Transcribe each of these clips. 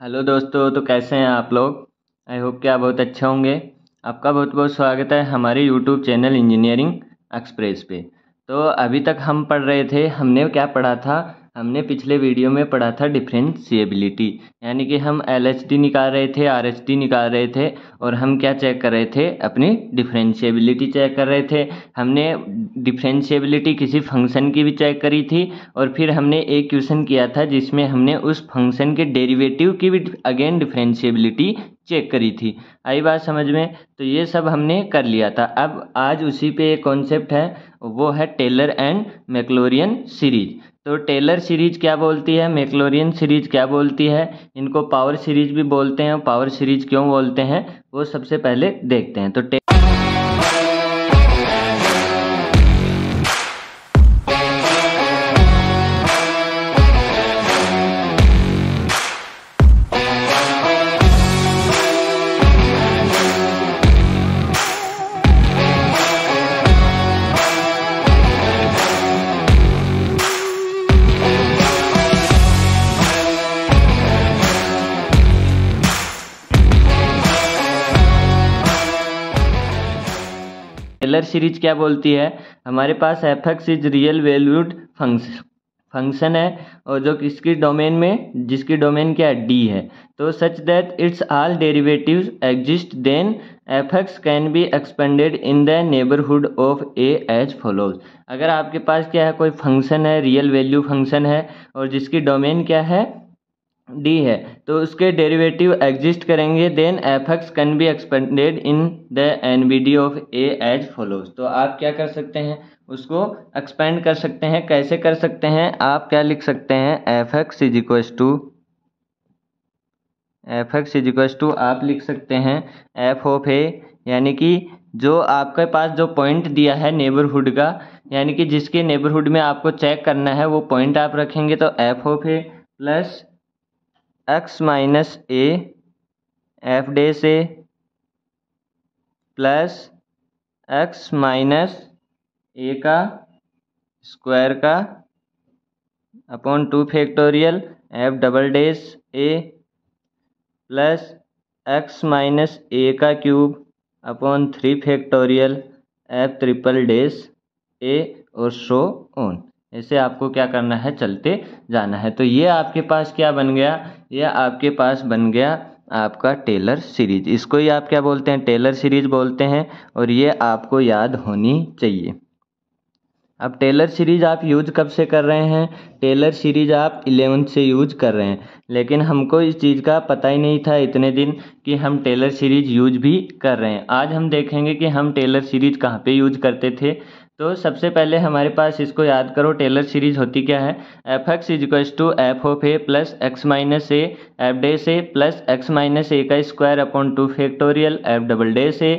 Hello दोस्तों, तो कैसे हैं आप लोग। आई होप कि आप बहुत अच्छे होंगे। आपका बहुत बहुत स्वागत है हमारे यूट्यूब चैनल इंजीनियरिंग एक्सप्रेस पे। तो अभी तक हम पढ़ रहे थे, हमने क्या पढ़ा था। हमने पिछले वीडियो में पढ़ा था डिफरेंशिएबिलिटी, यानी कि हम एलएचडी निकाल रहे थे, आरएचडी निकाल रहे थे और हम क्या चेक कर रहे थे, अपनी डिफरेंशिएबिलिटी चेक कर रहे थे। हमने डिफरेंशिएबिलिटी किसी फंक्शन की भी चेक करी थी और फिर हमने एक क्वेश्चन किया था जिसमें हमने उस फंक्शन के डेरिवेटिव की भी अगेन डिफरेंशिएबिलिटी चेक करी थी। आई बात समझ में। तो ये सब हमने कर लिया था। अब आज उसी पे एक कॉन्सेप्ट है, वो है टेलर एंड मैक्लॉरिन सीरीज। तो टेलर सीरीज क्या बोलती है, मैक्लॉरिन सीरीज क्या बोलती है, इनको पावर सीरीज भी बोलते हैं। पावर सीरीज क्यों बोलते हैं वो सबसे पहले देखते हैं। तो टेलर सीरीज क्या बोलती है, हमारे पास F x is real valued function है और जो किसकी डोमेन में, जिसकी डोमेन क्या है, डी है। तो such that it's all derivatives exist, then f x can be expanded in the neighbourhood of a as follows. अगर आपके पास क्या है, कोई फंक्शन है, रियल वैल्यू फंक्शन है और जिसकी डोमेन क्या है, डी है, तो उसके डेरिवेटिव एग्जिस्ट करेंगे, then f x can be expanded in the NBD of a as follows. तो आप क्या कर सकते हैं, उसको एक्सपेंड कर सकते हैं। कैसे कर सकते हैं, आप क्या लिख सकते हैं, f x is equals to आप लिख सकते हैं एफ ऑफ ए, यानी कि जो आपके पास जो पॉइंट दिया है नेबरहुड का, यानी कि जिसके नेबरहुड में आपको चेक करना है वो पॉइंट आप रखेंगे। तो f of a plus x minus a f dash plus x minus a का स्क्वायर का upon 2 factorial f double dash a plus x minus a का cube upon 3 factorial f triple dash a और so on. ऐसे आपको क्या करना है, चलते जाना है। तो ये आपके पास क्या बन गया, ये आपके पास बन गया आपका टेलर सीरीज। इसको ही आप क्या बोलते हैं, टेलर सीरीज बोलते हैं और ये आपको याद होनी चाहिए। अब टेलर सीरीज आप यूज कब से कर रहे हैं, टेलर सीरीज आप 11th से यूज कर रहे हैं, लेकिन हमको इस चीज़ का पता ही नहीं था इतने दिन कि हम टेलर सीरीज यूज भी कर रहे हैं। आज हम देखेंगे कि हम टेलर सीरीज कहाँ पे यूज करते थे। तो सबसे पहले हमारे पास, इसको याद करो, टेलर सीरीज होती क्या है, f x is equal to f of a plus x minus a f dash plus x minus a का square upon 2 factorial f double dash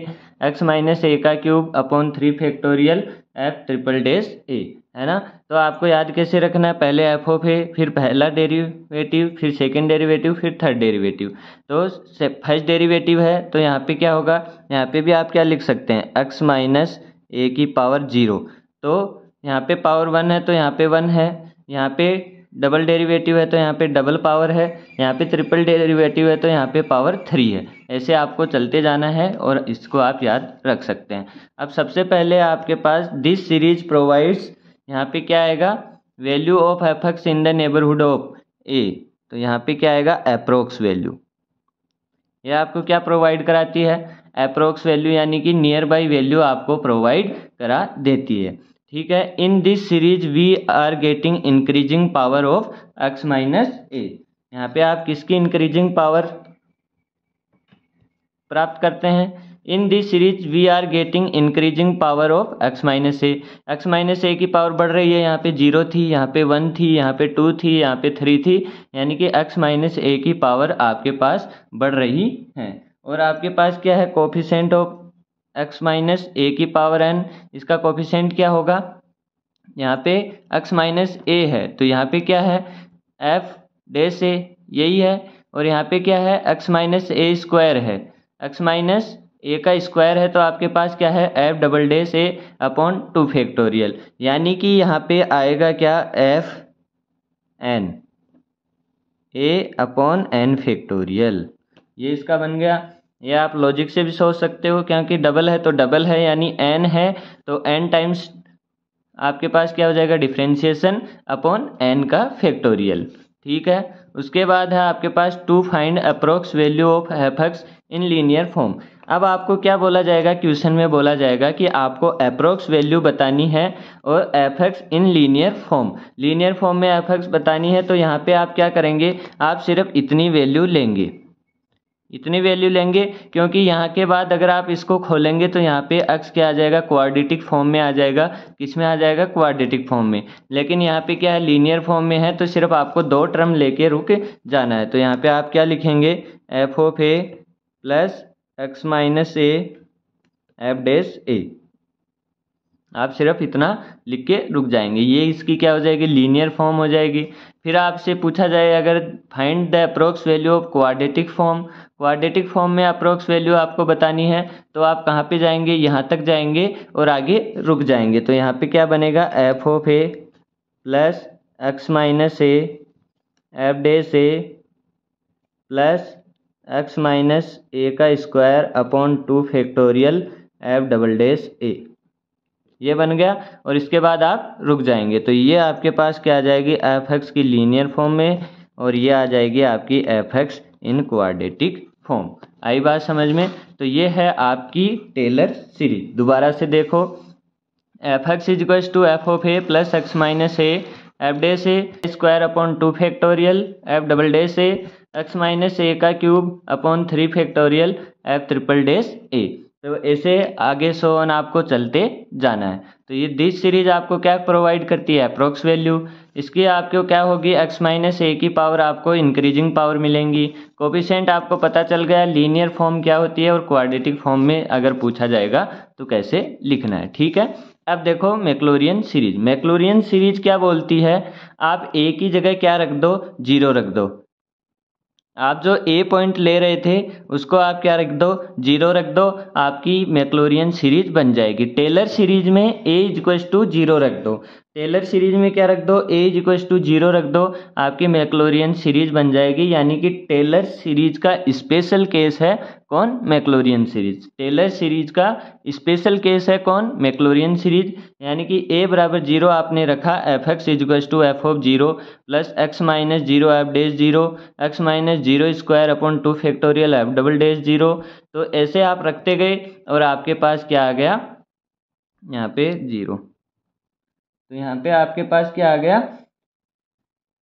x minus a का cube upon 3 factorial f triple dash a, है ना। तो आपको याद कैसे रखना है, पहले एफ ऑफ ए, फिर पहला डेरिवेटिव, फिर सेकंड डेरिवेटिव, फिर थर्ड डेरिवेटिव। तो फर्स्ट डेरिवेटिव है तो यहाँ पे क्या होगा, यहाँ पे भी आप क्या लिख सकते हैं, एक्स माइनस ए की पावर 0। तो यहाँ पे पावर 1 है तो यहाँ पे 1 है, यहाँ पे डबल डेरिवेटिव है तो यहाँ पे डबल पावर है, यहाँ पे ट्रिपल डेरिवेटिव है तो यहाँ पे पावर 3 है। ऐसे आपको चलते जाना है और इसको आप याद रख सकते हैं। अब सबसे पहले आपके पास दिस सीरीज प्रोवाइड्स, यहाँ पे क्या आएगा, value of f x in the neighbourhood of a. तो यहाँ पे क्या आएगा, अप्रोक्स वैल्यू। यह आपको क्या प्रोवाइड कराती है, अप्रोक्स वैल्यू, यानी कि नियर बाई वैल्यू आपको प्रोवाइड करा देती है। ठीक है, in this series we are getting increasing power of x minus a. यहाँ पे आप किसकी इंक्रीजिंग पावर प्राप्त करते हैं, in this series we are getting increasing power of x minus a. X minus a की पावर बढ़ रही है, यहाँ पे 0 थी, यहाँ पे 1 थी, यहाँ पे 2 थी, यहाँ पे 3 थी, यानी कि एक्स माइनस ए की पावर आपके पास बढ़ रही है। और आपके पास क्या है, coefficient of x minus a की पावर एन, इसका कोफिशिएंट क्या होगा, यहाँ पे एक्स माइनस ए है तो यहाँ पे क्या है, एफ डैश ए, यही है। और यहाँ पे क्या है, एक्स माइनस ए स्क्वायर है, एक्स माइनस ए का स्क्वायर है तो आपके पास क्या है, एफ डबल डैश ए अपॉन 2 फैक्टोरियल, यानी कि यहाँ पे आएगा क्या, एफ एन। a/n फैक्टोरियल, ये इसका बन गया। ये आप लॉजिक से भी सोच सकते हो, क्योंकि डबल है तो डबल है, यानी n है तो n टाइम्स आपके पास क्या हो जाएगा, डिफ्रेंशिएशन अपॉन n का फैक्टोरियल। ठीक है, उसके बाद है आपके पास to find approx value of f(x) in linear form. अब आपको क्या बोला जाएगा, क्वेश्चन में बोला जाएगा कि आपको अप्रोक्स वैल्यू बतानी है और f(x) in linear form, linear form में f(x) बतानी है। तो यहाँ पे आप क्या करेंगे, आप सिर्फ इतनी वैल्यू लेंगे, इतनी वैल्यू लेंगे, क्योंकि यहाँ के बाद अगर आप इसको खोलेंगे तो यहाँ पे x क्या आ जाएगा, क्वाड्रेटिक फॉर्म में आ जाएगा। किस में आ जाएगा, क्वाड्रेटिक फॉर्म में। लेकिन यहाँ पे क्या है, लीनियर फॉर्म में है, तो सिर्फ आपको दो टर्म लेके रुक जाना है। तो यहाँ पे आप क्या लिखेंगे, f(a) plus x minus a f'(a), आप सिर्फ इतना लिख के रुक जाएंगे। ये इसकी क्या हो जाएगी, लीनियर फॉर्म हो जाएगी। फिर आपसे पूछा जाए अगर find the approx value of quadratic form, quadratic form में अप्रोक्स वैल्यू आपको बतानी है, तो आप कहाँ पे जाएंगे, यहाँ तक जाएंगे और आगे रुक जाएंगे। तो यहाँ पे क्या बनेगा, f(a) plus x minus a f'(a) plus x minus a का स्क्वायर अपॉन 2 फैक्टोरियल f'(a), ये बन गया। और इसके बाद आप रुक जाएंगे। तो ये आपके पास क्या आ जाएगी, f(x) की लीनियर फॉर्म में, और ये आ जाएगी आपकी f(x) इन क्वाड्रेटिक फॉर्म। आई बात समझ में। तो ये है आपकी टेलर सीरीज। दोबारा से देखो, f(x) equals to f(a) plus x minus a f'(a) square upon 2 factorial f'(a), x minus a का क्यूब अपॉन 3 फैक्टोरियल f'(a). तो ऐसे आगे सो ऑन आपको चलते जाना है। तो ये दिस सीरीज आपको क्या प्रोवाइड करती है, अप्रोक्स वैल्यू। इसकी आपको क्या होगी, x माइनस a की पावर आपको इंक्रीजिंग पावर मिलेंगी। कोफिशिएंट आपको पता चल गया, लीनियर फॉर्म क्या होती है और क्वाड्रेटिक फॉर्म में अगर पूछा जाएगा तो कैसे लिखना है। ठीक है, अब देखो मैक्लॉरिन सीरीज। मैक्लॉरिन सीरीज क्या बोलती है, आप a की जगह क्या रख दो, 0 रख दो। आप जो ए पॉइंट ले रहे थे उसको आप क्या रख दो, 0 रख दो, आपकी मैक्लॉरिन सीरीज बन जाएगी। टेलर सीरीज में ए इक्वल्स टू 0 रख दो, टेलर सीरीज में क्या रख दो, ए इक्वल्स टू 0 रख दो, आपकी मैक्लॉरिन सीरीज बन जाएगी। यानी कि टेलर सीरीज का स्पेशल केस है कौन, मैक्लॉरिन सीरीज। टेलर सीरीज का स्पेशल केस है कौन, मैक्लॉरिन सीरीज। यानी कि a बराबर 0 आपने रखा, f(x) equals to f(0) plus x minus 0 f'(0), x minus 0 square upon 2 factorial f'(0). तो ऐसे आप रखते गए और आपके पास क्या आ गया, यहाँ पे 0। तो यहाँ पे आपके पास क्या आ गया,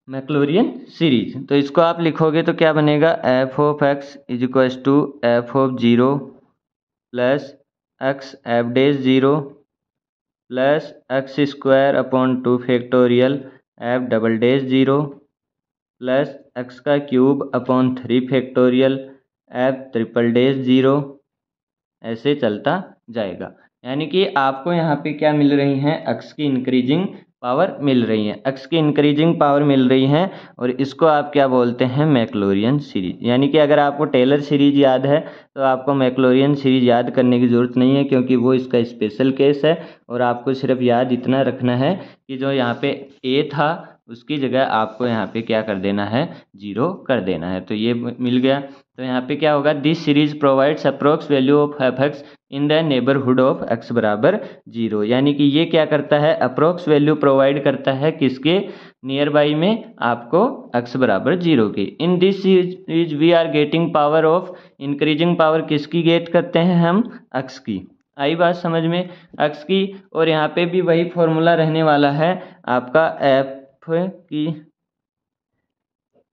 मैक्लॉरिन सीरीज। तो इसको आप लिखोगे तो क्या बनेगा, f(x) equals to f(0) plus x f'(0) plus x square upon 2 factorial f'(0) plus x का क्यूब अपॉन 3 फैक्टोरियल f'(0). ऐसे चलता जाएगा। यानी कि आपको यहाँ पे क्या मिल रही हैं, x की इंक्रीजिंग पावर मिल रही है, x की इंक्रीजिंग पावर मिल रही है, और इसको आप क्या बोलते हैं, मैक्लॉरिन सीरीज। यानी कि अगर आपको टेलर सीरीज याद है तो आपको मैक्लॉरिन सीरीज याद करने की ज़रूरत नहीं है, क्योंकि वो इसका स्पेशल केस है। और आपको सिर्फ याद इतना रखना है कि जो यहाँ पे a था उसकी जगह आपको यहाँ पे क्या कर देना है, 0 कर देना है। तो ये मिल गया। तो यहाँ पे क्या होगा, this series provides approx value of f(x) in the neighbourhood of x बराबर 0। यानी कि ये क्या करता है, अप्रोक्स वैल्यू प्रोवाइड करता है किसके, नियर बाई में, आपको x बराबर 0 की। In this series we are getting power of, increasing power किसकी गेट करते हैं हम, x की। आई बात समझ में, x की। और यहाँ पे भी वही फॉर्मूला रहने वाला है आपका, f की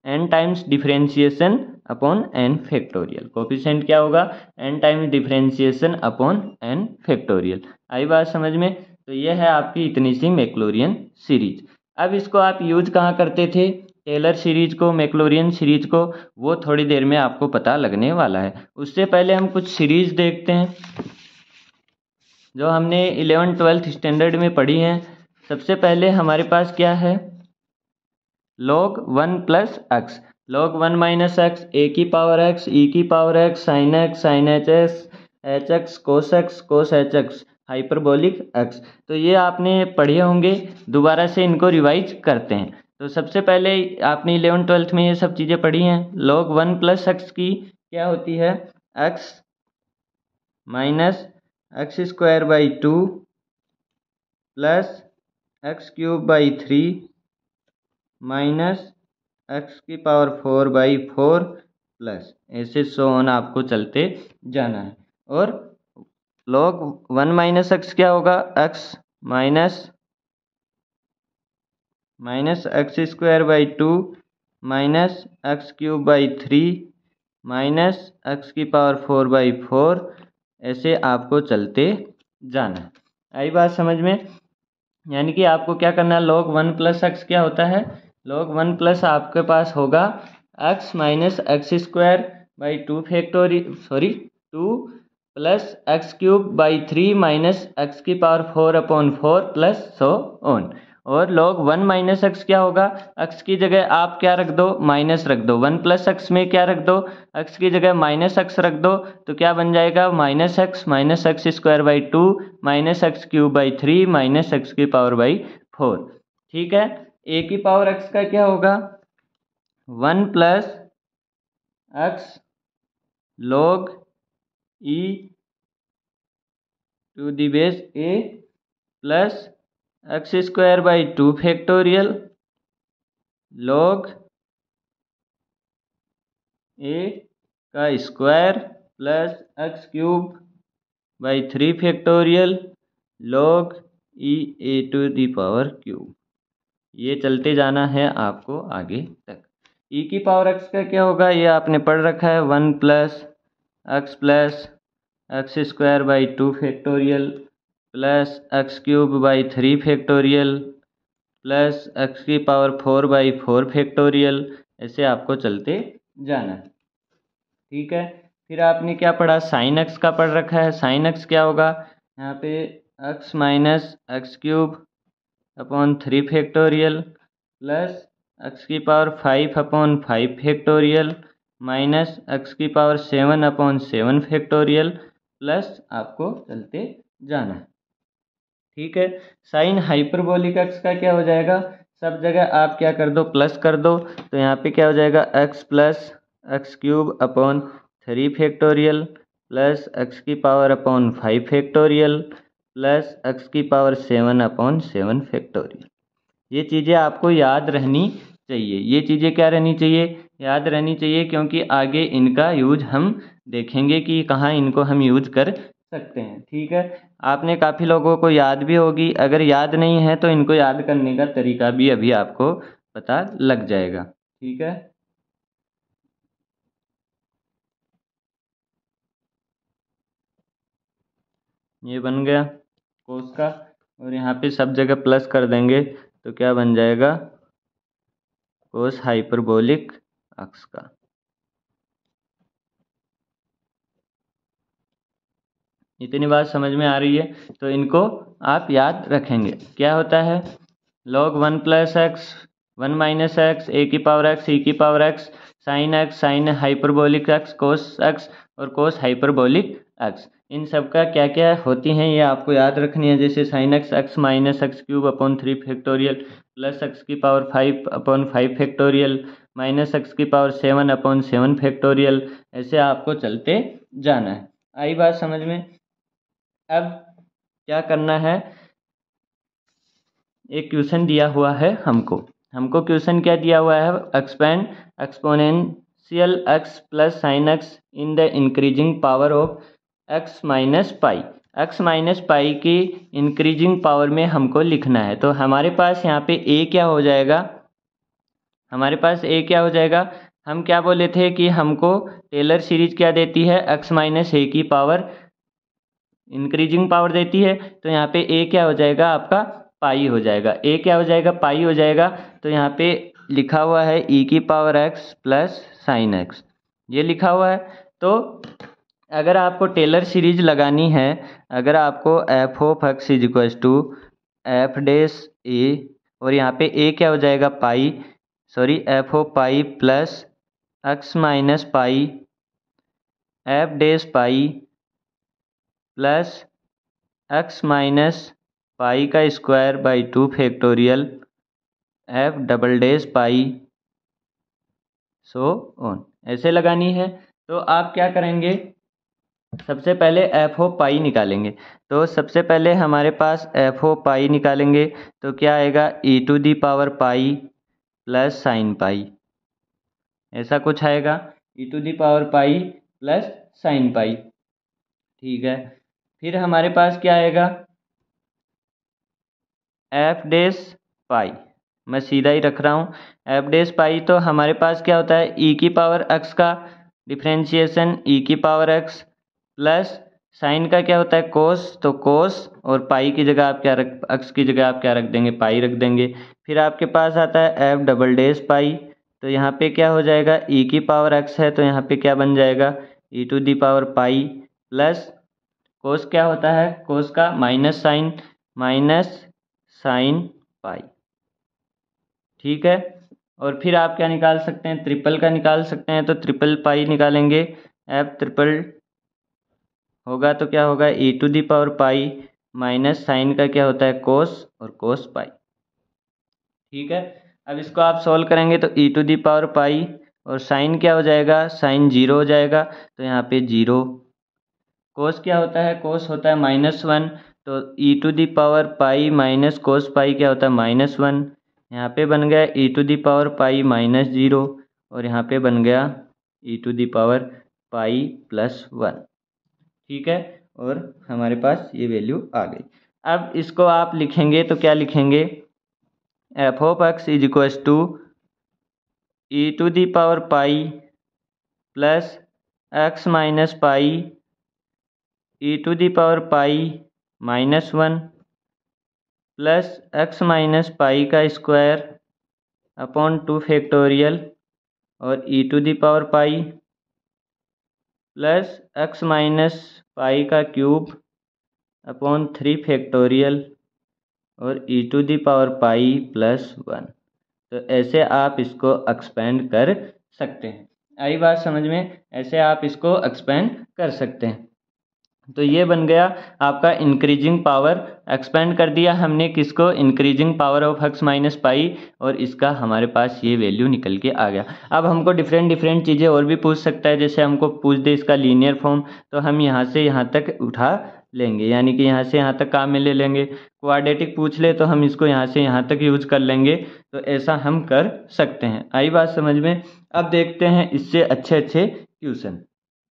n times differentiation upon n factorial. Coefficient क्या होगा, n times differentiation upon n factorial. आई बात समझ में। तो यह है आपकी इतनी सी मैक्लॉरिन सीरीज। अब इसको आप यूज कहाँ करते थे, टेलर सीरीज को, मैक्लॉरिन सीरीज को, वो थोड़ी देर में आपको पता लगने वाला है। उससे पहले हम कुछ सीरीज देखते हैं जो हमने 11th-12th स्टैंडर्ड में पढ़ी हैं। सबसे पहले हमारे पास क्या है, log 1 plus x, log 1 minus x, a की पावर x, e की power x, sin x, sin hx, hx, cos hx, hyperbolic x। तो ये आपने पढ़े होंगे, दोबारा से इनको रिवाइज करते हैं। तो सबसे पहले आपने 11th-12th में ये सब चीज़ें पढ़ी हैं। log 1 प्लस एक्स की क्या होती है? X minus x square by 2 plus x cube by 3 minus x की पावर 4 बाई 4 प्लस ऐसे सो ऑन आपको चलते जाना है। और log 1 माइनस एक्स क्या होगा? X minus x square by 2 minus x cube by 3 minus x की पावर 4 बाई 4 ऐसे आपको चलते जाना है। आई बात समझ में? यानी कि आपको क्या करना है? log 1 प्लस एक्स क्या होता है? log 1 प्लस आपके पास होगा x minus x square by 2 2 plus x cube by 3 minus x की power 4 upon 4 plus so on. और log 1 माइनस एक्स क्या होगा? एक्स की जगह आप क्या रख दो? माइनस रख दो। 1 प्लस एक्स में क्या रख दो? एक्स की जगह माइनस एक्स रख दो, तो क्या बन जाएगा? Minus x square by 2 minus x cube by 3 minus x की पावर बाई 4। ठीक है। ए की पावर एक्स का क्या होगा? 1 plus x log e to the base a plus x square by 2 factorial log a का square plus x cube by 3 factorial log e a to the power cube. ये चलते जाना है आपको आगे तक। ई की पावर एक्स का क्या होगा? ये आपने पढ़ रखा है। 1 plus x square by 2 factorial plus x cube by 3 factorial plus x की पावर 4 बाई 4 फैक्टोरियल ऐसे आपको चलते जाना है। ठीक है। फिर आपने क्या पढ़ा? साइन एक्स का पढ़ रखा है। साइन एक्स क्या होगा? यहाँ पे x minus x cube upon 3 factorial plus x की power 5 upon 5 factorial minus x की पावर 7 अपॉन 7 फैक्टोरियल प्लस आपको चलते जाना है। ठीक है। साइन हाइपरबोलिक एक्स का क्या हो जाएगा? सब जगह आप क्या कर दो? प्लस कर दो। तो यहाँ पे क्या हो जाएगा? X plus x cube upon 3 factorial plus x की power upon 5 factorial plus x की पावर 7 अपॉन 7 फैक्टोरियल। ये चीज़ें आपको याद रहनी चाहिए। ये चीज़ें क्या रहनी चाहिए? याद रहनी चाहिए, क्योंकि आगे इनका यूज हम देखेंगे कि कहाँ इनको हम यूज कर सकते हैं। ठीक है। आपने काफ़ी लोगों को याद भी होगी। अगर याद नहीं है तो इनको याद करने का तरीका भी अभी आपको पता लग जाएगा। ठीक है। ये बन गया कोस का, और यहाँ पे सब जगह प्लस कर देंगे तो क्या बन जाएगा? कोस हाइपरबोलिक अक्स का। इतनी बात समझ में आ रही है? तो इनको आप याद रखेंगे। क्या होता है? log 1 plus x 1 minus x a की पावर एक्स ई की power x sine hyperbolic x cos x और कोस हाइपरबोलिक एक्स। इन सब का क्या क्या होती हैं ये आपको याद रखनी है। जैसे sine x minus x cube upon 3 factorial plus x की power 5 upon 5 factorial minus x की पावर 7 अपॉन 7 फैक्टोरियल ऐसे आपको चलते जाना है। आई बात समझ में? अब क्या करना है? एक क्वेश्चन दिया हुआ है हमको क्वेश्चन क्या दिया हुआ है? Expand exponential x plus sine x in the increasing power of x minus pi. X minus पाई की इंक्रीजिंग पावर में हमको लिखना है। तो हमारे पास यहाँ पे ए क्या हो जाएगा? हम क्या बोले थे कि हमको टेलर सीरीज क्या देती है? एक्स माइनस ए की पावर इंक्रीजिंग पावर देती है। तो यहाँ पे ए क्या हो जाएगा? आपका पाई हो जाएगा। ए क्या हो जाएगा? पाई हो जाएगा। तो यहाँ पे लिखा हुआ है ई की power x plus sine x, ये लिखा हुआ है। तो अगर आपको टेलर सीरीज लगानी है, अगर आपको f of x is equal to f dash a, और यहाँ पे ए क्या हो जाएगा? Pi, f of pi plus x minus pi f dash pi plus x minus pi का square by 2 factorial f double dash pi so on, ऐसे लगानी है। तो आप क्या करेंगे, सबसे पहले एफ ओ पाई निकालेंगे। तो सबसे पहले हमारे पास एफ ओ पाई निकालेंगे तो क्या आएगा, e to the power pi plus sine pi, ऐसा कुछ आएगा, e to the power pi plus sine pi. ठीक है, फिर हमारे पास क्या आएगा, एफ डैश पाई, मैं सीधा ही रख रहा हूँ, एफ डैश पाई। तो हमारे पास क्या होता है, ई की पावर एक्स का डिफ्रेंशिएशन ई की पावर एक्स प्लस साइन का क्या होता है कोस, तो कोस, और पाई की जगह आप क्या रख, एक्स की जगह आप क्या रख देंगे, पाई रख देंगे। फिर आपके पास आता है एफ डबल डैश पाई, तो यहाँ पे क्या हो जाएगा, ई की पावर एक्स है तो यहाँ पे क्या बन जाएगा, e to the power pi plus cos क्या होता है, कोस का माइनस साइन पाई। ठीक है, और फिर आप क्या निकाल सकते हैं, ट्रिपल का निकाल सकते हैं, तो ट्रिपल पाई निकालेंगे, एफ ट्रिपल होगा तो क्या होगा, e to the power pi minus sine का क्या होता है कोस, और कोस पाई। ठीक है, अब इसको आप सॉल्व करेंगे तो ई टू दी पावर पाई और साइन क्या हो जाएगा, साइन जीरो हो जाएगा, तो यहाँ पे जीरो। कोस क्या होता है, कोस होता है -1, तो e to the power pi minus cos pi क्या होता है -1, यहाँ पे बन गया ई टू दी पावर पाई -0, और यहाँ पे बन गया ई टू दी पावर पाई +1। ठीक है, और हमारे पास ये वैल्यू आ गई। अब इसको आप लिखेंगे तो क्या लिखेंगे, f of x is equals to e to the power pi plus x minus pi e to the power pi -1 plus x minus pi का स्क्वायर अपॉन 2 फैक्टोरियल और e to the power pi plus x minus pi का cube upon 3 factorial और e to the power pi +1। तो ऐसे आप इसको expand कर सकते हैं। आई बात समझ में, ऐसे आप इसको एक्सपेंड कर सकते हैं। तो ये बन गया आपका इंक्रीजिंग पावर, एक्सपेंड कर दिया हमने किसको, increasing power of x minus पाई, और इसका हमारे पास ये वैल्यू निकल के आ गया। अब हमको डिफरेंट चीज़ें और भी पूछ सकता है, जैसे हमको पूछ दे इसका लीनियर फॉर्म, तो हम यहाँ से यहाँ तक उठा लेंगे, यानी कि यहाँ से यहाँ तक काम में ले लेंगे। क्वाड्रेटिक पूछ ले तो हम इसको यहाँ से यहाँ तक यूज कर लेंगे। तो ऐसा हम कर सकते हैं। आई बात समझ में। अब देखते हैं इससे अच्छे क्वेश्चन।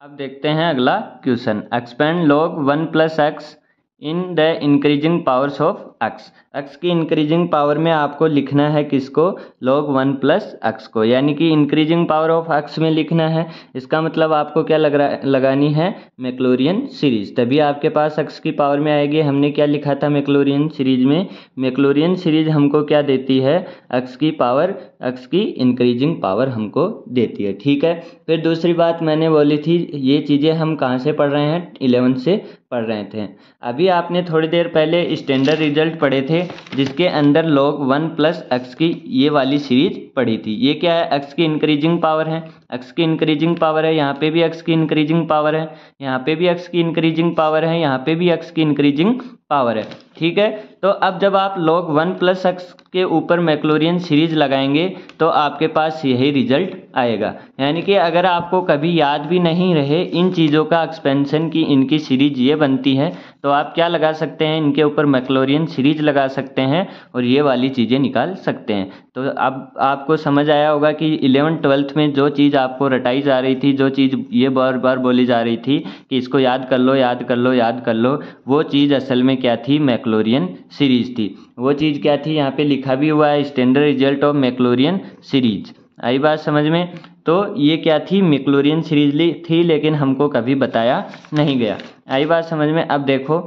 अब देखते हैं अगला question, expand log 1 plus x in the increasing powers of x. X की इंक्रीजिंग पावर में आपको लिखना है किसको, log 1 प्लस एक्स को, यानी कि इंक्रीजिंग पावर ऑफ एक्स में लिखना है। इसका मतलब आपको क्या लगानी है, मैक्लोरियन सीरीज, तभी आपके पास एक्स की पावर में आएगी। हमने क्या लिखा था मैक्लोरियन सीरीज में, मैक्लोरियन सीरीज हमको क्या देती है, एक्स की पावर, एक्स की इंक्रीजिंग पावर हमको देती है। ठीक है, फिर दूसरी बात मैंने बोली थी, ये चीज़ें हम कहाँ से पढ़ रहे हैं, 11 से पढ़ रहे थे। अभी आपने थोड़ी देर पहले स्टैंडर्ड रिजल्ट पढ़े थे, जिसके अंदर log 1 प्लस एक्स की ये वाली सीरीज पढ़ी थी। ये क्या है, एक्स की इंक्रीजिंग पावर है, एक्स की इंक्रीजिंग पावर है, यहाँ पे भी एक्स की इंक्रीजिंग पावर है, यहाँ पे भी एक्स की इंक्रीजिंग पावर है, यहाँ पे भी एक्स की इंक्रीजिंग पावर है। ठीक है, तो अब जब आप log 1 प्लस एक्स के ऊपर मैक्लोरियन सीरीज लगाएंगे तो आपके पास यही रिजल्ट आएगा। यानी कि अगर आपको कभी याद भी नहीं रहे इन चीज़ों का एक्सपेंशन की इनकी सीरीज ये बनती है, तो आप क्या लगा सकते हैं, इनके ऊपर मैक्लोरियन सीरीज लगा सकते हैं और ये वाली चीज़ें निकाल सकते हैं। तो अब आपको समझ आया होगा कि 11th-12th में जो चीज़ आपको रटाई जा रही थी, जो चीज़ ये बार बार बोली जा रही थी कि इसको याद कर लो, याद कर लो, याद कर लो, वो चीज़ असल में क्या थी, मैक्लोरियन सीरीज थी। वो चीज़ क्या थी, यहाँ पे लिखा भी हुआ है, standard result of Maclaurin series. आई बात समझ में। तो ये क्या थी, मैक्लोरियन सीरीज थी, लेकिन हमको कभी बताया नहीं गया। आई बात समझ में। अब देखो,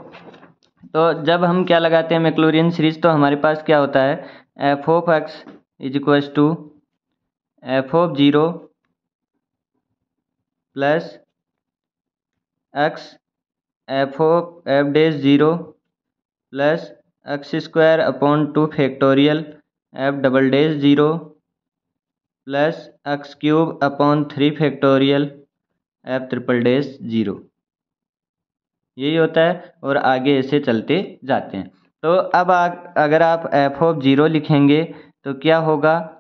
तो जब हम क्या लगाते हैं मैक्लोरियन सीरीज, तो हमारे पास क्या होता है, f of x is equals to f of 0 plus x f of f dash 0 plus x square upon 2 factorial f double dash 0 plus x cube upon 3 factorial f triple dash 0। यही होता है, और आगे ऐसे चलते जाते हैं। तो अब अगर आप एफ ऑफ 0 लिखेंगे तो क्या होगा,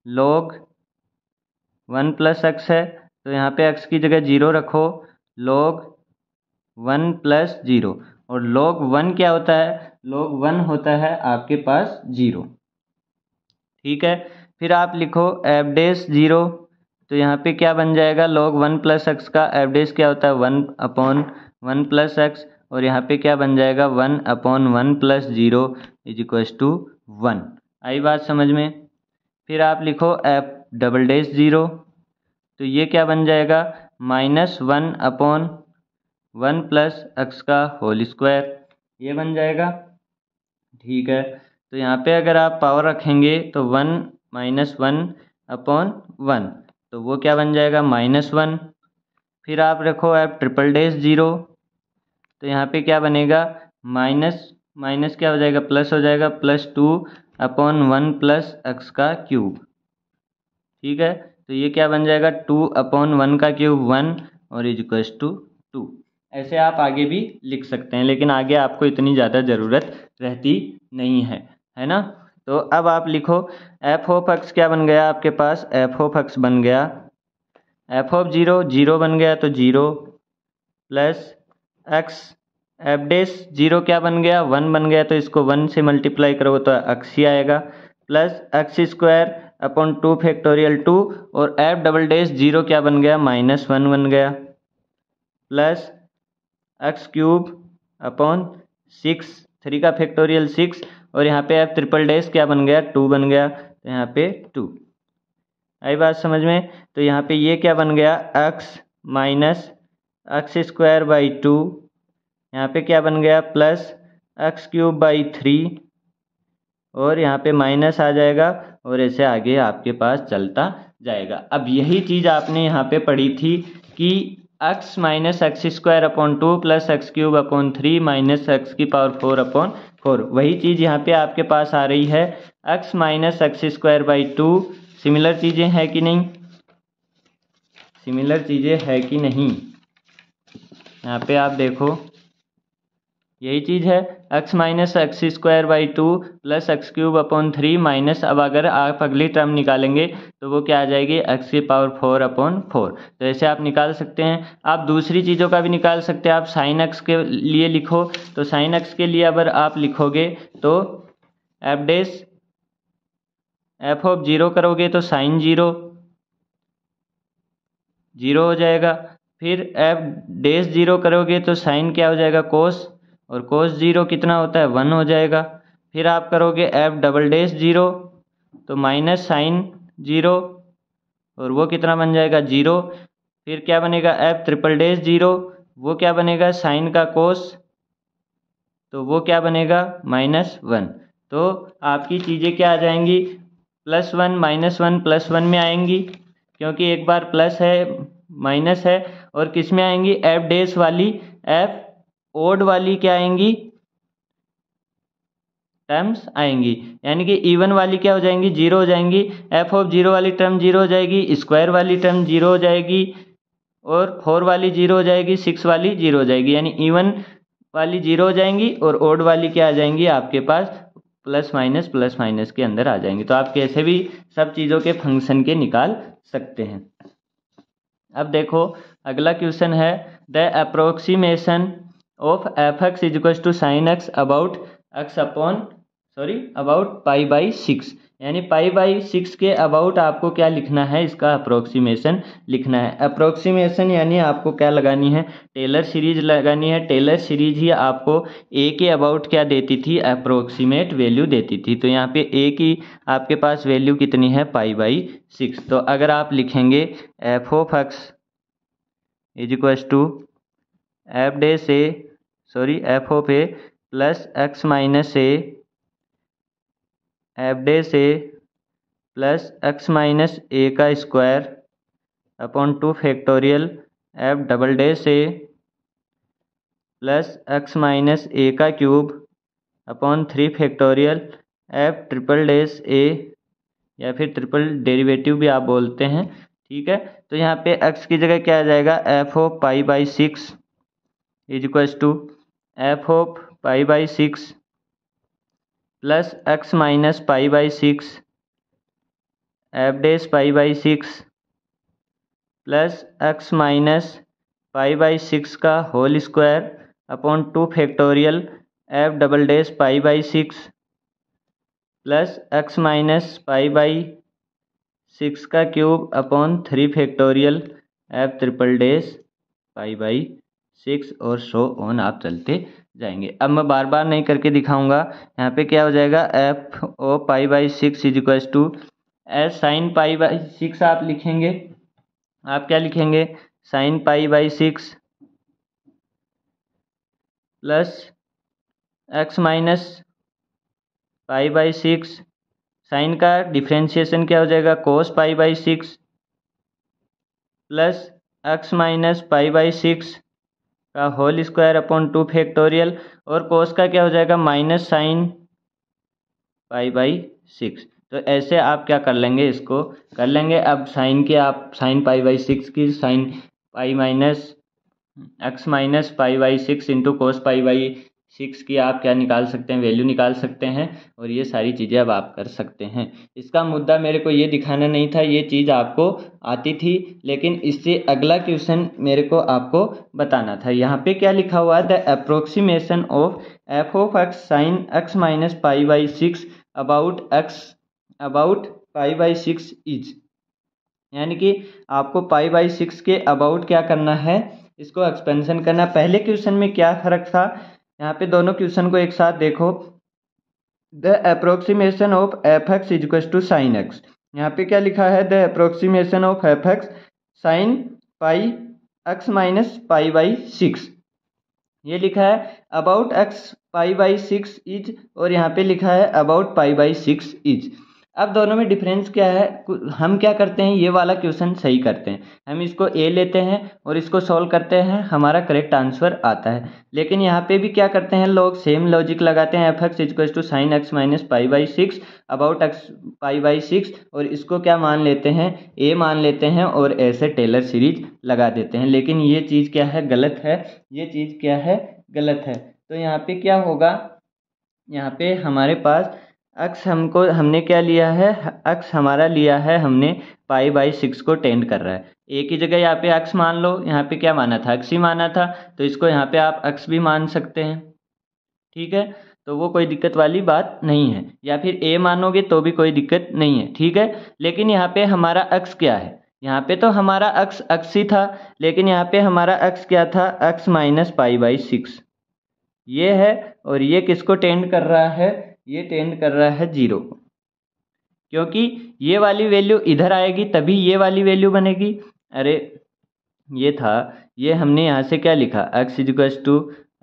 log 1 प्लस एक्स है तो यहाँ पे x की जगह 0 रखो, log 1 प्लस 0, और log 1 क्या होता है, log 1 होता है आपके पास 0। ठीक है, फिर आप लिखो एफ डैश 0, तो यहाँ पे क्या बन जाएगा, log 1 प्लस एक्स का एफ डैश क्या होता है 1/1 प्लस एक्स, और यहाँ पे क्या बन जाएगा 1/1 प्लस 0 इज इक्वल्स टू 1। आई बात समझ में। फिर आप लिखो एफ डबल डैश 0, तो ये क्या बन जाएगा -1/1 प्लस एक्स का होल स्क्वायर, ये बन जाएगा। ठीक है, तो यहाँ पे अगर आप पावर रखेंगे तो 1 - 1/1, तो वो क्या बन जाएगा -1। फिर आप रखो एफ ट्रिपल डैश 0, तो यहाँ पे क्या बनेगा माइनस माइनस क्या हो जाएगा, प्लस हो जाएगा, +2/1 प्लस एक्स का क्यूब। ठीक है, तो ये क्या बन जाएगा 2/1 का क्यूब 1 और इज इक्वल्स टू 2। ऐसे आप आगे भी लिख सकते हैं, लेकिन आगे आपको इतनी ज़्यादा ज़रूरत रहती नहीं है ना। तो अब आप लिखो एफ ऑफ एक्स क्या बन गया आपके पास, एफ ऑफ एक्स बन गया एफ ऑफ 0 0 बन गया तो 0 प्लस एक्स एफ डैश 0 क्या बन गया 1 बन गया, तो इसको 1 से मल्टीप्लाई करो तो एक्स ही आएगा, plus x square upon 2 factorial 2, और एफ डबल डैश 0 क्या बन गया -1 बन गया, प्लस एक्स क्यूब अपॉन 6 3 का फैक्टोरियल 6, और यहाँ पे एफ ट्रिपल डैश क्या बन गया 2 बन गया, तो यहाँ पे 2। आई बात समझ में। तो यहाँ पे ये क्या बन गया x minus x square by 2, यहाँ पे क्या बन गया प्लस एक्स क्यूब बाई 3, और यहाँ पे माइनस आ जाएगा, और ऐसे आगे आपके पास चलता जाएगा। अब यही चीज़ आपने यहाँ पे पढ़ी थी कि x minus x square upon 2 plus x cube upon 3 minus x की पावर 4 अपॉन 4, वही चीज़ यहाँ पे आपके पास आ रही है x minus x square by 2। Similar चीज़ें हैं कि नहीं, सिमिलर चीज़ें है कि नहीं, यहाँ पे आप देखो यही चीज़ है x minus x square by 2 plus x cube upon 3 minus, अब अगर आप अगली टर्म निकालेंगे तो वो क्या आ जाएगी x की पावर 4 अपॉन 4। तो ऐसे आप निकाल सकते हैं। आप दूसरी चीज़ों का भी निकाल सकते हैं, आप साइन x के लिए लिखो, तो साइन x के लिए अगर आप लिखोगे तो एफ डैश एफ ऑफ 0 करोगे तो साइन 0 0 हो जाएगा, फिर एफ डैश 0 करोगे तो साइन क्या हो जाएगा कोस, और कोस 0 कितना होता है 1 हो जाएगा। फिर आप करोगे एफ डबल डैश 0 तो माइनस साइन 0, और वो कितना बन जाएगा 0। फिर क्या बनेगा एफ ट्रिपल डैश 0, वो क्या बनेगा साइन का कोस, तो वो क्या बनेगा -1। तो आपकी चीज़ें क्या आ जाएंगी +1 -1 +1 में आएंगी, क्योंकि एक बार प्लस है माइनस है, और किस में आएंगी एफ डैश वाली, एफ ओड वाली क्या आएंगी टर्म्स आएंगी, यानी कि इवन वाली क्या हो जाएंगी 0 हो जाएंगी, एफ ऑफ 0 वाली टर्म 0 हो जाएगी, स्क्वायर वाली टर्म 0 हो जाएगी, और 4 वाली 0 हो जाएगी, 6 वाली 0 हो जाएगी, यानी इवन वाली 0 हो जाएंगी, और ओड वाली क्या आ जाएंगी आपके पास प्लस माइनस के अंदर आ जाएंगी। तो आप कैसे भी सब चीज़ों के फंक्शन के निकाल सकते हैं। अब देखो अगला क्वेश्चन है the approximation of f x is equal to sine x about x upon about π/6, यानी π/6 के अबाउट आपको क्या लिखना है, इसका अप्रोक्सीमेशन लिखना है। अप्रोक्सीमेशन यानी आपको क्या लगानी है टेलर सीरीज लगानी है। टेलर सीरीज ही आपको ए के अबाउट क्या देती थी अप्रोक्सीमेट वैल्यू देती थी। तो यहाँ पे ए की आपके पास वैल्यू कितनी है π/6। तो अगर आप लिखेंगे f of x is equal to f dash a f of a plus x minus a f dash a plus x minus a का square upon 2 factorial f double dash a plus x minus a का cube upon 3 factorial f triple dash a, या फिर triple derivative भी आप बोलते हैं। ठीक है, तो यहाँ पे x की जगह क्या आ जाएगा f of π/6 is equal to f of π/6 plus x minus π/6 f dash pi by six plus x minus pi by six का whole square upon 2 factorial f double dash pi by six plus x minus pi by six का cube upon 3 factorial f triple dash pi by six और so on आप चलते जाएंगे। अब मैं बार बार नहीं करके दिखाऊंगा। यहाँ पे क्या हो जाएगा, f of pi by six is equal to s sine pi by six आप लिखेंगे। आप क्या लिखेंगे, sine pi by six plus x minus pi by six, sine का डिफ्रेंशिएशन क्या हो जाएगा, cos pi by six plus x minus pi by six का होल स्क्वायर अपॉन 2 फैक्टोरियल, और कोस का क्या हो जाएगा, minus sine pi by six. तो ऐसे आप क्या कर लेंगे, इसको कर लेंगे। अब साइन की आप साइन पाई बाई सिक्स की sine pi minus x minus pi by six into cos pi by six की आप क्या निकाल सकते हैं, वैल्यू निकाल सकते हैं। और ये सारी चीज़ें अब आप कर सकते हैं। इसका मुद्दा मेरे को ये दिखाना नहीं था, ये चीज़ आपको आती थी, लेकिन इससे अगला क्वेश्चन मेरे को आपको बताना था। यहाँ पे क्या लिखा हुआ है, the approximation of F of x sign x minus pi by six about pi by six is, यानी कि आपको पाई बाई सिक्स के अबाउट क्या करना है, इसको एक्सपेंशन करना। पहले क्वेश्चन में क्या फर्क था, यहाँ पे दोनों क्वेश्चन को एक साथ देखो। The approximation of f x is equal to sine x, यहाँ पे क्या लिखा है, the approximation of f x sine pi x minus pi by six, ये लिखा है about x pi by six is, और यहाँ पे लिखा है about pi by six is. अब दोनों में डिफरेंस क्या है, हम क्या करते हैं, ये वाला क्वेश्चन सही करते हैं, हम इसको ए लेते हैं और इसको सॉल्व करते हैं, हमारा करेक्ट आंसर आता है। लेकिन यहाँ पे भी क्या करते हैं लोग, सेम लॉजिक लगाते हैं, f x equal to sine x minus pi by six about x pi by six, और इसको क्या मान लेते हैं, ए मान लेते हैं, और ऐसे टेलर सीरीज लगा देते हैं। लेकिन ये चीज़ क्या है, गलत है, ये चीज़ क्या है, गलत है। तो यहाँ पे क्या होगा, यहाँ पे हमारे पास अक्स हमने क्या लिया है, अक्स हमारा लिया है हमने पाई बाई सिक्स को टेंड कर रहा है। एक ही जगह यहाँ पे अक्स मान लो, यहाँ पे क्या माना था, अक्स ही माना था, तो इसको यहाँ पे आप अक्स भी मान सकते हैं, ठीक है। तो वो कोई दिक्कत वाली बात नहीं है, या फिर ए मानोगे तो भी कोई दिक्कत नहीं है, ठीक है। लेकिन यहाँ पे हमारा अक्स क्या है, यहाँ पे तो हमारा अक्स अक्स ही था, लेकिन यहाँ पे हमारा अक्स क्या था, x minus pi by six ये है। और ये किसको टेंड कर रहा है, ये टेंड कर रहा है जीरो को, क्योंकि ये वाली वैल्यू इधर आएगी तभी ये वाली वैल्यू बनेगी। अरे ये था, ये हमने यहाँ से क्या लिखा, x is equal to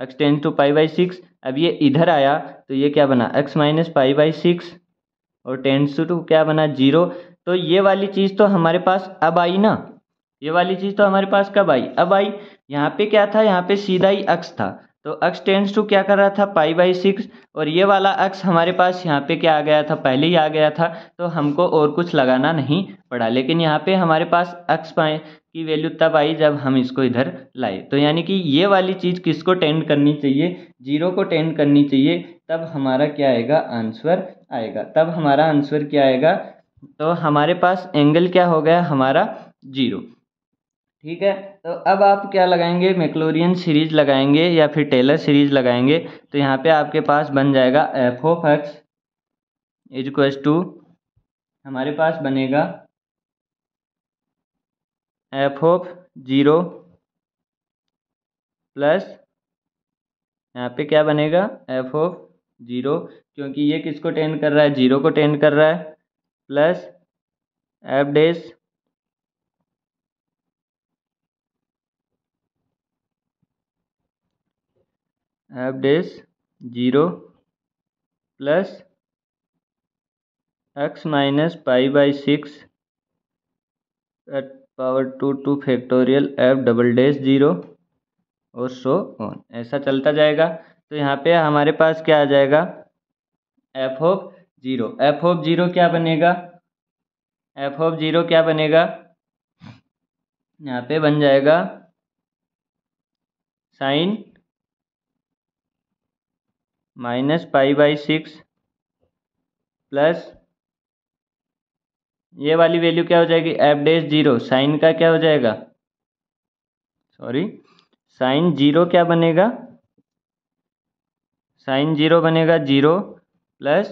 x tend to pi by six, अब ये इधर आया तो ये क्या बना, x minus pi by six, और टेंड्स टू क्या बना, जीरो। तो ये वाली चीज़ तो हमारे पास अब आई ना, ये वाली चीज़ तो हमारे पास कब आई, अब आई। यहाँ पे क्या था, यहाँ पे सीधा ही अक्स था, तो अक्स टेंड्स टू क्या कर रहा था, पाई बाई सिक्स, और ये वाला अक्स हमारे पास यहाँ पे क्या आ गया था, पहले ही आ गया था, तो हमको और कुछ लगाना नहीं पड़ा। लेकिन यहाँ पे हमारे पास अक्स पाए की वैल्यू तब आई जब हम इसको इधर लाए। तो यानी कि ये वाली चीज़ किसको टेंड करनी चाहिए, जीरो को टेंड करनी चाहिए, तब हमारा क्या आएगा, आंसर आएगा। तब हमारा आंसर क्या आएगा, तो हमारे पास एंगल क्या हो गया हमारा, जीरो, ठीक है। तो अब आप क्या लगाएंगे, मैक्लोरियन सीरीज लगाएंगे या फिर टेलर सीरीज लगाएंगे। तो यहाँ पे आपके पास बन जाएगा f of x is equal to, हमारे पास बनेगा एफ ऑफ जीरो प्लस, यहाँ पे क्या बनेगा, एफ ऑफ जीरो, क्योंकि ये किसको टेंड कर रहा है, जीरो को टेंड कर रहा है, plus f dash f dash zero plus x minus pi by six at power two factorial f double dash zero, और सो ऑन, ऐसा चलता जाएगा। तो यहाँ पे हमारे पास क्या आ जाएगा, f of zero, F of zero क्या बनेगा, एफ ऑफ जीरो क्या बनेगा, यहाँ पे बन जाएगा sine minus pi by six plus ये वाली वैल्यू क्या हो जाएगी, एफ डैश जीरो, साइन का क्या हो जाएगा, सॉरी साइन जीरो क्या बनेगा, साइन जीरो बनेगा zero plus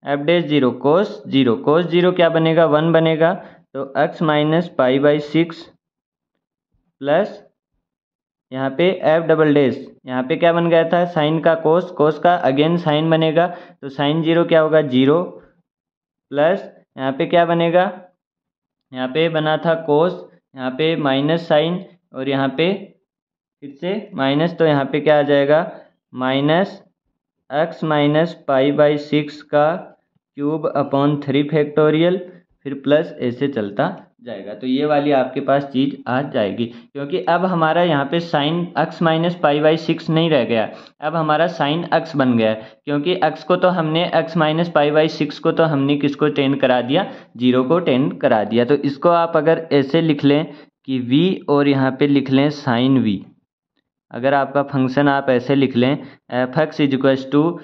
f dash zero cos zero, cos zero क्या बनेगा, वन बनेगा। तो x minus pi by six plus यहाँ पे एफ डबल डैश, यहाँ पे क्या बन गया था, साइन का कोस, कोस का अगेन साइन बनेगा, तो साइन जीरो क्या होगा, जीरो प्लस यहाँ पे क्या बनेगा, यहाँ पे बना था कोस, यहाँ पे माइनस साइन और यहाँ पे फिर से माइनस, तो यहाँ पे क्या आ जाएगा, minus x minus pi by six का क्यूब अपॉन थ्री फैक्टोरियल, फिर प्लस ऐसे चलता जाएगा। तो ये वाली आपके पास चीज़ आ जाएगी, क्योंकि अब हमारा यहाँ पे sign x minus pi by six नहीं रह गया, अब हमारा साइन एक्स बन गया है, क्योंकि एक्स को तो हमने x minus pi by six को तो हमने किसको टेंड करा दिया, जीरो को टेंड करा दिया। तो इसको आप अगर ऐसे लिख लें कि v और यहाँ पे लिख लें साइन v, अगर आपका फंक्शन आप ऐसे लिख लें f x is equals to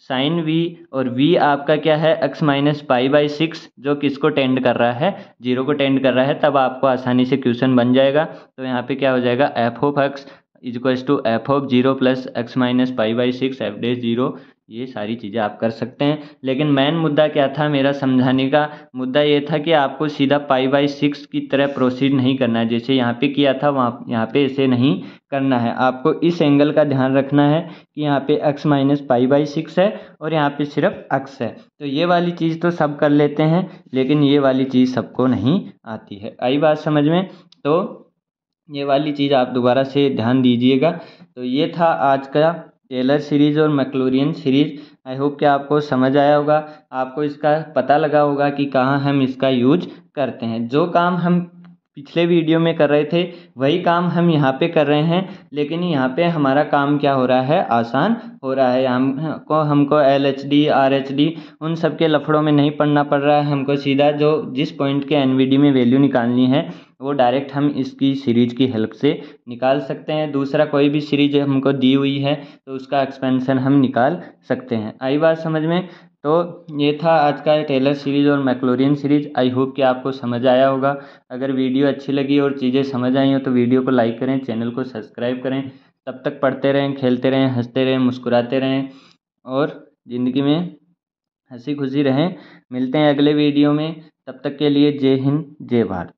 sine v, और v आपका क्या है, x minus pi by six, जो किसको टेंड कर रहा है, जीरो को टेंड कर रहा है, तब आपको आसानी से क्वेश्चन बन जाएगा। तो यहाँ पे क्या हो जाएगा, f of x is equals to f of zero plus x minus pi by six f dash zero. ये सारी चीज़ें आप कर सकते हैं, लेकिन मेन मुद्दा क्या था, मेरा समझाने का मुद्दा ये था कि आपको सीधा पाई बाई सिक्स की तरह प्रोसीड नहीं करना है, जैसे यहाँ पे किया था वहाँ यहाँ पे ऐसे नहीं करना है। आपको इस एंगल का ध्यान रखना है कि यहाँ पे x minus pi by six है और यहाँ पे सिर्फ x है। तो ये वाली चीज़ तो सब कर लेते हैं, लेकिन ये वाली चीज़ सबको नहीं आती है। आई बात समझ में? तो ये वाली चीज़ आप दोबारा से ध्यान दीजिएगा। तो ये था आज का टेलर सीरीज़ और मैक्लॉरिन सीरीज़। आई होप कि आपको समझ आया होगा, आपको इसका पता लगा होगा कि कहाँ हम इसका यूज करते हैं। जो काम हम पिछले वीडियो में कर रहे थे वही काम हम यहाँ पे कर रहे हैं, लेकिन यहाँ पे हमारा काम क्या हो रहा है, आसान हो रहा है। हमको LHD RHD उन सब के लफड़ों में नहीं पढ़ना पड़ रहा है, हमको सीधा जो जिस पॉइंट के NVD में वैल्यू निकालनी है वो डायरेक्ट हम इसकी सीरीज की हेल्प से निकाल सकते हैं। दूसरा कोई भी सीरीज हमको दी हुई है तो उसका एक्सपेंशन हम निकाल सकते हैं। आई बात समझ में? तो ये था आज का टेलर सीरीज़ और मैक्लॉरिन सीरीज़। आई होप कि आपको समझ आया होगा। अगर वीडियो अच्छी लगी और चीज़ें समझ आई हो तो वीडियो को लाइक करें, चैनल को सब्सक्राइब करें। तब तक पढ़ते रहें, खेलते रहें, हंसते रहें, मुस्कुराते रहें और ज़िंदगी में हंसी खुशी रहें। मिलते हैं अगले वीडियो में, तब तक के लिए जय हिंद जय भारत।